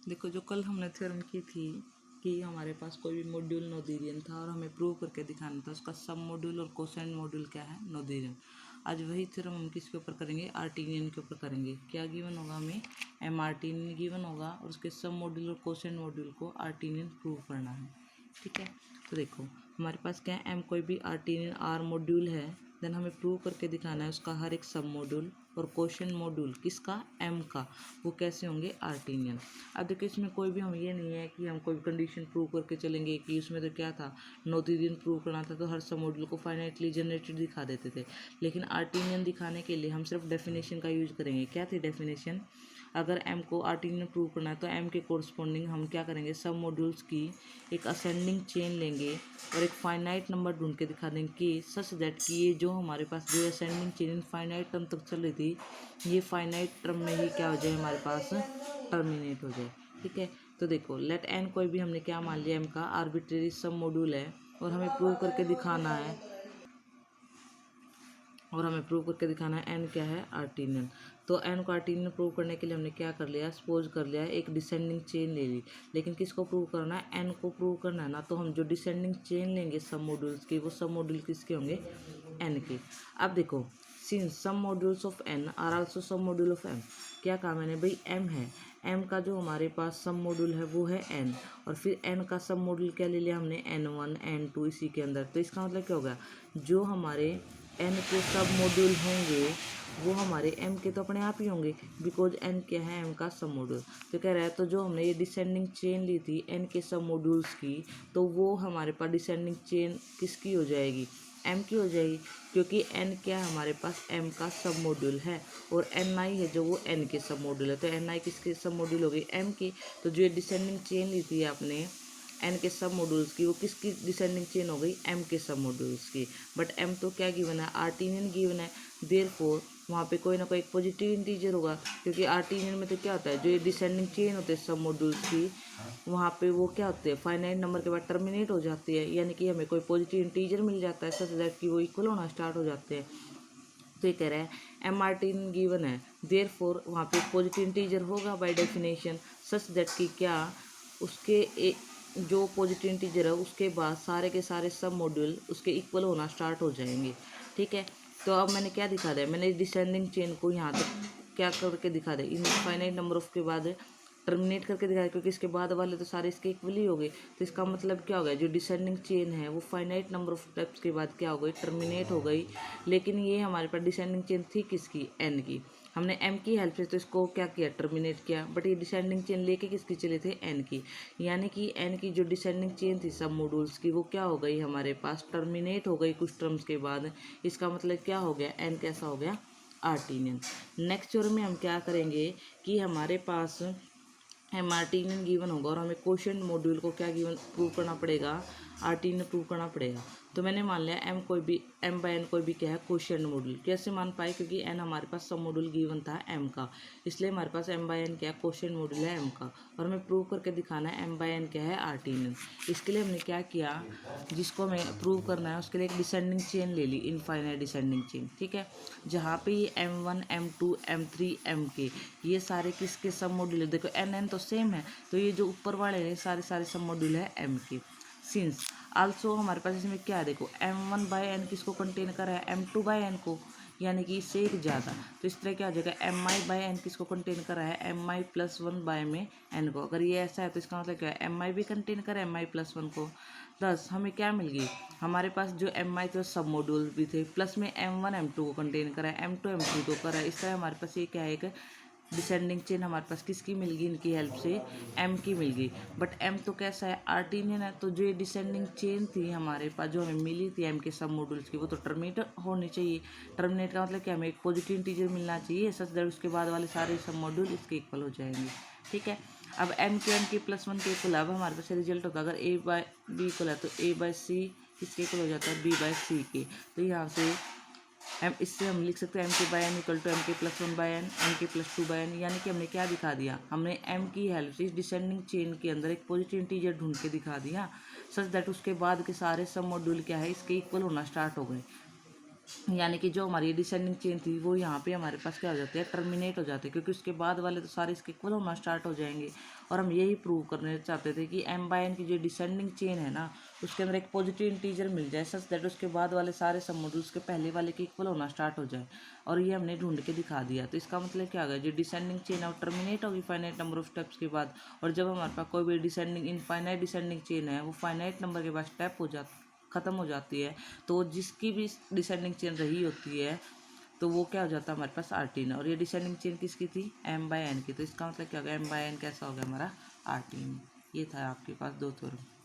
देखो, जो कल हमने थ्योरम की थी कि हमारे पास कोई भी मॉड्यूल नोथेरियन था और हमें प्रूव करके दिखाना था उसका सब मॉड्यूल और कोसेंट मॉड्यूल क्या है, नोथेरियन। आज वही थ्योरम हम किसके ऊपर करेंगे, आर्टीनियन के ऊपर करेंगे। क्या गिवन होगा हमें, एम आर्टीनियन गिवन होगा और उसके सब मॉड्यूल और कोसेंट मॉड्यूल को आर्टीनियन प्रूव करना है। ठीक है, तो देखो हमारे पास क्या है, एम कोई भी आर्टीनियन आर मॉड्यूल है, देन हमें प्रूव करके दिखाना है उसका हर एक सब मॉड्यूल और क्वेश्चन मॉड्यूल किसका, एम का, वो कैसे होंगे, आर्टीनियन। अब देखो इसमें कोई भी हम ये नहीं है कि हम कोई कंडीशन प्रूव करके चलेंगे कि उसमें तो क्या था, नोथेरियन प्रूव करना था तो हर सब मॉड्यूल को फाइनाइटली जनरेटेड दिखा देते थे। लेकिन आर्टीनियन दिखाने के लिए हम सिर्फ डेफिनेशन का यूज करेंगे। क्या थी डेफिनेशन, अगर एम को आर्टीनियन प्रूव करना है तो एम के कोरस्पॉन्डिंग हम क्या करेंगे, सब मॉड्यूल्स की एक असेंडिंग चेन लेंगे और एक फाइनाइट नंबर ढूंढ के दिखा देंगे कि सच दैट कि ये जो हमारे पास जो असेंडिंग चेन इनफाइनाइट टर्म तक चल रही थी, ये फाइनाइट टर्म में ही क्या हो जाए, हमारे पास टर्मिनेट हो जाए। ठीक है, तो देखो लेट एन कोई भी हमने क्या मान लिया, एम का आर्बिट्रेरी सब मॉड्यूल है और हमें प्रूव करके दिखाना है एन क्या है, आर्टीनियन। तो एन को आर्टीनियन प्रूव करने के लिए हमने क्या कर लिया, सपोज कर लिया एक डिसेंडिंग चेन ले ली। लेकिन किसको प्रूव करना है, एन को प्रूव करना है ना, तो हम जो डिसेंडिंग चेन लेंगे सब मॉड्यूल्स की, वो सब मॉड्यूल किसके होंगे, एन के। अब देखो since some modules of N are also sub module of M, क्या कहा मैंने भाई, एम है, एम का जो हमारे पास सब मॉड्यूल है वो है एन, और फिर एन का सब मॉड्यूल क्या ले लिया हमने, N1 N2 इसी के अंदर। तो इसका मतलब क्या होगा, जो हमारे एन के सब मॉड्यूल होंगे वो हमारे एम के तो अपने आप ही होंगे, बिकॉज एन क्या है, एम का सब मॉड्यूल। तो कह रहा है तो जो हमने ये डिसेंडिंग चेन ली थी एन के सब मॉड्यूल्स की, तो वो हमारे पास डिसेंडिंग चेन किसकी हो जाएगी, एम की हो जाएगी, क्योंकि एन क्या है हमारे पास, एम का सब मॉड्यूल है, और एन आई है जो वो एन के सब मॉड्यूल है। तो एन आई किसके सब मॉड्यूल हो गई, एम की। तो जो ये डिसेंडिंग चेन ली थी आपने एन के सब मॉड्यूल्स की, वो किसकी डिसेंडिंग चेन हो गई, एम के सब मॉड्यूल्स की। बट एम तो क्या गिवन है, आर्टीनियन गिवन है, देयरफॉर वहाँ पे कोई ना कोई एक पॉजिटिव इंटीजर होगा, क्योंकि आर्टीनियन में तो क्या होता है, जो ये डिसेंडिंग चेन होते हैं सब मॉड्यूल्स की, वहाँ पे वो क्या होते हैं, फाइनाइट नंबर के बाद टर्मिनेट हो जाती है, यानी कि हमें कोई पॉजिटिव इंटीजर मिल जाता है सच दैट कि वो इक्वल होना स्टार्ट हो जाते हैं। तो ये कह रहा है एम आर्टीन गिवन है, देयरफॉर वहाँ पे पॉजिटिव इंटीजर होगा बाय डेफिनेशन, सच दैट कि क्या उसके जो पॉजिटिव इंटीजर है उसके बाद सारे के सारे सब मॉड्यूल उसके इक्वल होना स्टार्ट हो जाएंगे। ठीक है, तो अब मैंने क्या दिखा दिया, मैंने डिसेंडिंग चेन को यहाँ तक क्या करके दिखा दिया, इनफाइनाइट नंबर ऑफ के बाद टर्मिनेट करके दिखाया, क्योंकि इसके बाद वाले तो सारे इसके इक्वली हो गए। तो इसका मतलब क्या हो गया, जो डिसेंडिंग चेन है वो फाइनाइट नंबर ऑफ स्टेप्स के बाद क्या हो गई, टर्मिनेट हो गई। लेकिन ये हमारे पास डिसेंडिंग चेन थी किसकी, एन की, हमने एम की हेल्प से तो इसको क्या किया, टर्मिनेट किया। बट ये डिसेंडिंग चेन लेके किसकी चले थे, एन की, यानी कि एन की जो डिसेंडिंग चेन थी सब मॉड्यूल्स की, वो क्या हो गई हमारे पास, टर्मिनेट हो गई कुछ टर्म्स के बाद। इसका मतलब क्या हो गया, एन कैसा हो गया, आर्टीनियन। नेक्स्ट थ्योरम में हम क्या करेंगे कि हमारे पास आर्टीनियन गिवन होगा और हमें क्वोशिएंट मॉड्यूल को क्या गिवन प्रूव करना पड़ेगा, आर्टीनियन प्रूव करना पड़ेगा। तो मैंने मान लिया एम कोई भी, एम बाय एन कोई भी क्या है, क्वोशिएंट मॉड्यूल। कैसे मान पाए, क्योंकि एन हमारे पास सब मॉड्यूल गिवन था एम का, इसलिए हमारे पास एम बाय एन क्या है, क्वोशिएंट मॉड्यूल है एम का, और हमें प्रूव करके दिखाना है एम बाय एन क्या है, आर्टीनियन। इसके लिए हमने क्या किया, जिसको हमें प्रूव करना है उसके लिए एक डिसेंडिंग चेन ले ली, इनफाइनाइट डिसेंडिंग चेन। ठीक है, जहाँ पे ये M1 M2 M3 MK ये सारे किसके सब मॉड्यूल है, देखो एन एन तो सेम है, तो ये जो ऊपर वाले हैं सारे सारे सब मॉड्यूल है एम के। सिंस आल्सो हमारे पास इसमें क्या है, देखो M1 बाय एन किसको कंटेन कर रहा है, M2 बाय एन को, यानी कि इससे एक ज़्यादा। तो इस तरह क्या हो जाएगा, एम आई बाय एन किसको कंटेन कर रहा है, M I plus one by में एन को। अगर ये ऐसा है तो इसका मतलब क्या है, एम आई भी कंटेन करे एम आई प्लस वन को। प्लस हमें क्या मिल गई, हमारे पास जो एम आई थे सब मॉड्यूल भी थे, प्लस में M1 M2 को कंटेन करा है, M2 M3 को करा है। इस तरह हमारे पास ये क्या है, एक डिसेंडिंग चेन हमारे पास किसकी मिल गई, इनकी हेल्प से एम की मिल गई। बट एम तो कैसा है, आर्टीनियन है, तो जो ये डिसेंडिंग चेन थी हमारे पास जो हमें मिली थी एम के सब मॉड्यूल्स की, वो तो टर्मिनेट होनी चाहिए। टर्मिनेट का मतलब क्या, हमें एक पॉजिटिव इंटीजर मिलना चाहिए सच दैट उसके बाद वाले सारे सब मॉड्यूल इसके इक्वल हो जाएंगे। ठीक है, अब एम के प्लस वन के इक्वल, अब हमारे पास रिजल्ट होगा, अगर ए बाय बी इक्वल है तो ए बाय सी किसके इक्वल हो जाता है, बी बाय सी के। तो यहाँ से एम, इससे हम लिख सकते हैं M K by N equal to M K plus one by N, M K plus two by N. यानी कि हमने क्या दिखा दिया, हमने एम की हेल्प से इस डिसेंडिंग चेन के अंदर एक पॉजिटिव इंटीजर ढूंढ के दिखा दिया सच दैट उसके बाद के सारे सब मॉड्यूल क्या है, इसके इक्वल होना स्टार्ट हो गए। यानी कि जो हमारी डिसेंडिंग चेन थी वो यहाँ पे हमारे पास क्या हो जाती है, टर्मिनेट हो जाती है, क्योंकि उसके बाद वाले तो सारे इसके इक्वल होना स्टार्ट हो जाएंगे। और हम यही प्रूव करने चाहते थे कि m/n की जो डिसेंडिंग चेन है ना, उसके अंदर एक पॉजिटिव इंटीजर मिल जाए सच दैट उसके बाद वाले सारे सब मॉड्यूल्स के पहले वाले के इक्वल होना स्टार्ट हो जाए। और ये हमने ढूंढ के दिखा दिया। तो इसका मतलब क्या होगा, जो डिसेंडिंग चेन है वो टर्मिनेट होगी फाइनाइट नंबर ऑफ स्टेप्स के बाद। और जब हमारे पास कोई भी डिसेंडिंग इनफाइनाइट डिसेंडिंग चेन है वो फाइनाइट नंबर के बाद स्टेप हो जाता ख़त्म हो जाती है, तो जिसकी भी डिसेंडिंग चेन रही होती है तो वो क्या हो जाता है हमारे पास आर्टीन। और ये डिसेंडिंग चेन किसकी थी, m/n की। तो इसका मतलब क्या होगा, m/n कैसा हो गया हमारा आर्टीन। ये था आपके पास दो थ्योरम।